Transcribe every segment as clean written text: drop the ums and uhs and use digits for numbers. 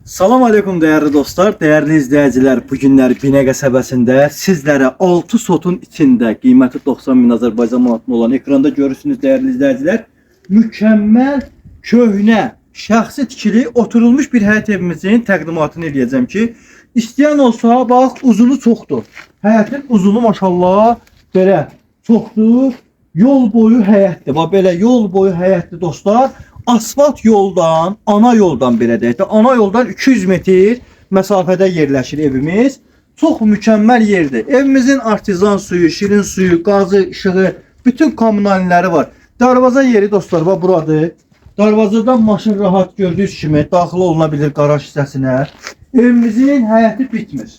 Salam aleykum değerli dostlar, değerli izleyiciler. Bugünler Binə qəsəbəsində sizlere 6 sotun içinde kıymeti 90 bin Azərbaycan manatı olan ekranda görürsünüz değerli izleyiciler. Mükemmel, köhnə, şəxsi tikili oturulmuş bir həyət evimizin təqdimatını eləyəcəm ki, istəyən olsa bax uzunu çoxdur. Həyətin uzunu maşallah belə çoxdur. Yol boyu həyətdir. Bax belə yol boyu həyətdir dostlar. Asfalt yoldan, ana yoldan belə deyək də, ana yoldan 200 metr məsafədə yerləşir evimiz. Çox mükəmməl yerdir. Evimizin artizan suyu, şirin suyu, qazı, işığı, bütün kommunalləri var. Darvaza yeri dostlar, bax buradır. Darvazadan maşın rahat gördüyünüz kimi daxil oluna bilir qaraj hissəsinə. Evimizin həyəti bitmir.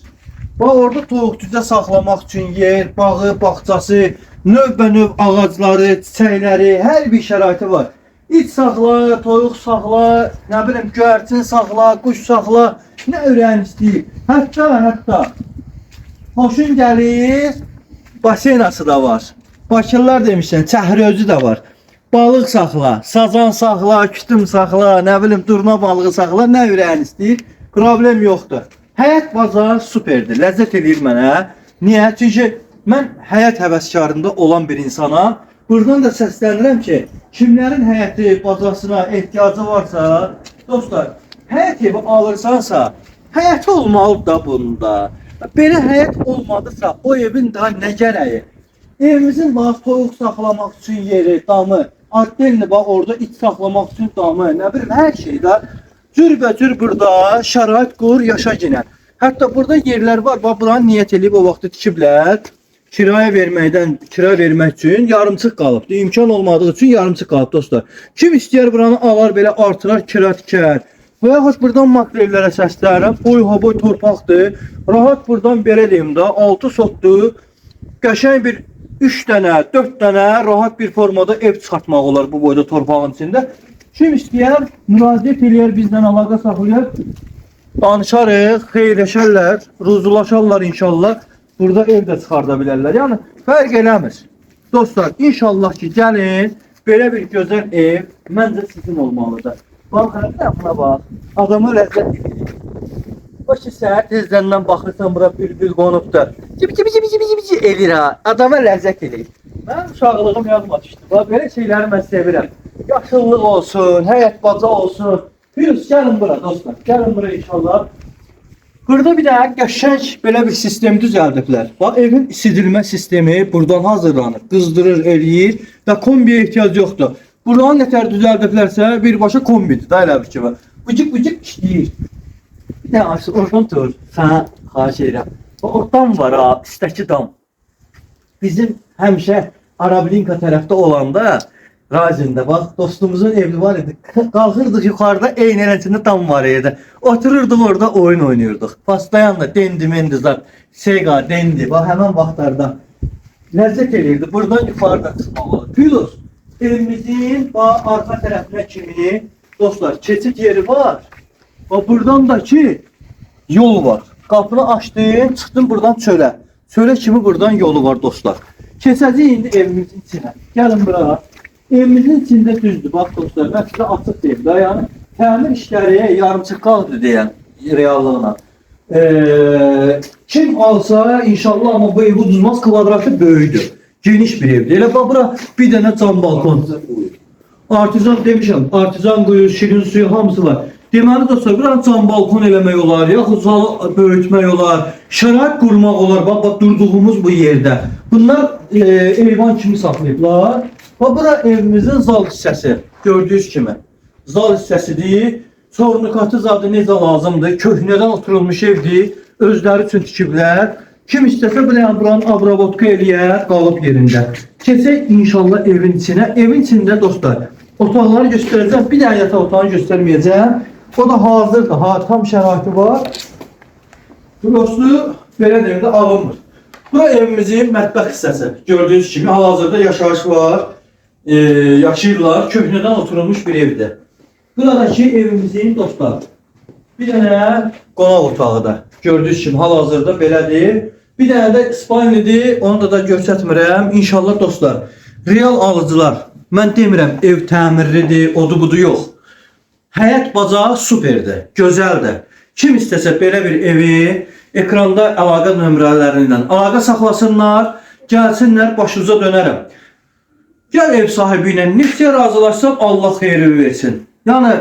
Bax orada toyuq cücə saxlamaq üçün yer, bağı, bağçası, növbə-növ ağacları, çiçəkləri, hər bir şəraiti var. İç saxla, toyuq saxla, nə bilim göyərçin saxla, quş saxla, nə ürəyin istəyir. Hətta xoşun gəlir, basenası da var. Bakılılar demişlər, çəhrözü də var. Balıq saxla, sazan saxla, kütüm saxla, nə bilim durna balığı saxla, nə ürəyin istəyir. Problem yoxdur. Həyət bazar superdir, ləzzət eləyir mənə. Niyə? Çünki mən həyət həvəskarında olan bir insanam. Buradan da səslənirəm ki, kimlərin həyəti, bazasına ehtiyacı varsa, dostlar, həyət evi alırsansa, həyəti olmalıdır da bunda. Belə həyət olmadısa, o evin daha nə gərəyi? Evimizin bax, toyuq saxlamaq üçün yeri, damı, addelini bax, orada iç saxlamaq üçün damı, nə bilim, hər şeydə cürbəcür burada şərait qur, yaşa ginən. Hətta burada yerlər var, bax, buranı niyyət edib o vaxtı tikiblər. Kiraya vermək üçün yarımçıq qalıbdı. İmkan olmadığı üçün yarımçıq qalıb dostlar. Kim istəyər buranı alar belə artırar, kira tikər. Və yaxud buradan makrellərə səslənirəm. Boy torpaqdır. Rahat buradan belə deyim də 6 sotdur. Qəşəng bir 3 dənə, 4 dənə rahat bir formada ev çıxartmaq olar bu boyda torpağın içində. Kim istəyər müraciət eləyər, bizdən əlaqə saxlayar. Danışarıq, xeyirləşərlər, ruzulaşarlar inşallah. Burada ev də çıxarda bilərlər. Yəni fərq eləmir. Dostlar, inşallah ki, gəlin, belə bir gözəl ev məncə sizin olmalıdır. Bax, buna bax. Adamı ləzzət edir. O ki, səhər tezləndən baxırsan, bura bülbül qonubdur. Cibi edir ha. Adama ləzzət edir. Mənim uşaqlığım yadıma düşdü. Bax, belə şeyləri mən sevirəm. Yaşıllıq olsun, həyət baca olsun. Virus, gəlin bura dostlar. Gəlin bura inşallah. Burada bir də qəşəng belə bir sistem düzəldiblər. Bax, evin isidilmə sistemi buradan hazırlanır, qızdırır, eləyir və kombiyə ehtiyac yoxdur. Buradan nətər düzəldiblərsə birbaşa kombidir da elə bir kimi. Bıcıq işləyir. Bir də aşağı oradan dur, sənə xahiş edirəm. Oradan var ha, istəki dam. Bizim həmişə Arablinka tərəfdə olanda Razində bax, dostumuzun evi var idi. Qalxırdıq yuxarıda eynələcində dam var idi. Otururduk orada oyun oynuyorduk. Pastayan da dendi mendi zat. Sega dendi. Bax, həmən vaxtlarda ləzzət elirdi. Buradan yuxarıda çıxmaq olur. Plus, evimizin bax, arxa tərəfinə kimi dostlar, keçid yeri var. Bax, buradan da ki yol var. Qapını açdın, çıxdın buradan çölə. Çölə kimi buradan yolu var dostlar. Keçəcək indi evimizin içinə. Gəlin bura. Evimizin içində düzdür, bax dostlar, mən sizə açıq deyim də, yəni təmir işləri yarımçıq qaldı deyən reallığına. Kim alsa inşallah, amma bu ev uduzmaz, kvadratı böyüdür, geniş bir evdir. Elə bax, bura bir dənə cam balkon. Artizan demişəm, artizan quyu, şirin suyu hamısı var. Deməli dostlar, buranı cam balkon eləmək olar, yaxud zalı böyütmək olar, şərait qurmaq olar, bax, durduğumuz bu yerdə. Bunlar eyvan kimi saxlayıblar. Bura evimizin zal hissəsi, gördüyünüz kimi. Zal hissəsidir. Sorunukatı zadı necə lazımdır. Köhnədən oturulmuş evdir. Özləri üçün tikiblər. Kim istəsə buranın abrabotka eləyər, qalıb yerində. Keçək inşallah evin içinə. Evin içində dostlar, otaqları göstərəcəm. Bir dənə yataq otağını göstərməyəcəm. O da hazırdır. Tam şəraiti var. Burası belə deyim də alınmır. Bura evimizin mətbəx hissəsi. Gördüyünüz kimi hal-hazırda yaşayış var. Yaşayırlar. Köhnədən oturulmuş bir evdir. Buradakı evimizin dostlar bir dənə qonaq otağıdır. Gördüyünüz kimi hal-hazırda belədir. Bir dənə də spalnidir. Onu da göstərmirəm. İnşallah dostlar, real alıcılar, mən demirəm ev təmirlidir, odu budu yox. Həyət bacağı superdir, gözəldir. Kim istəsə belə bir evi ekranda əlaqə nömrələrindən əlaqə saxlasınlar, gəlsinlər, başınıza dönərəm. Gəl ev sahibi ilə neçə razılaşsan Allah xeyri versin. Yəni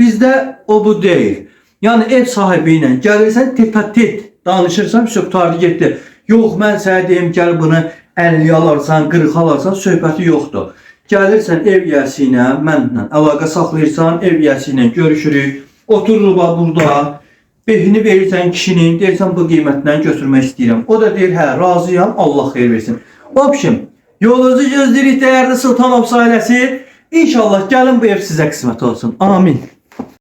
bizdə o bu deyil. Yəni ev sahibi ilə gəlirsən tepə-tet danışırsan, söhbəti getdi. Yox, mən sənə deyim, gəl bunu 50 alarsan, 40 alarsan, söhbəti yoxdur. Gəlirsən ev yiyəsi ilə, mənlə əlaqə saxlayırsan, ev yiyəsi ilə görüşürük, otururuq burada, behini verirsən kişinin, deyirsən bu qiymətdən götürmək istəyirəm. O da deyir, hə, razıyam, Allah xeyir versin. Opşim, yolunuzu gözləyirik dəyərli Sultanov ailəsi. İnşallah gəlin bu ev sizə qismət olsun. Amin.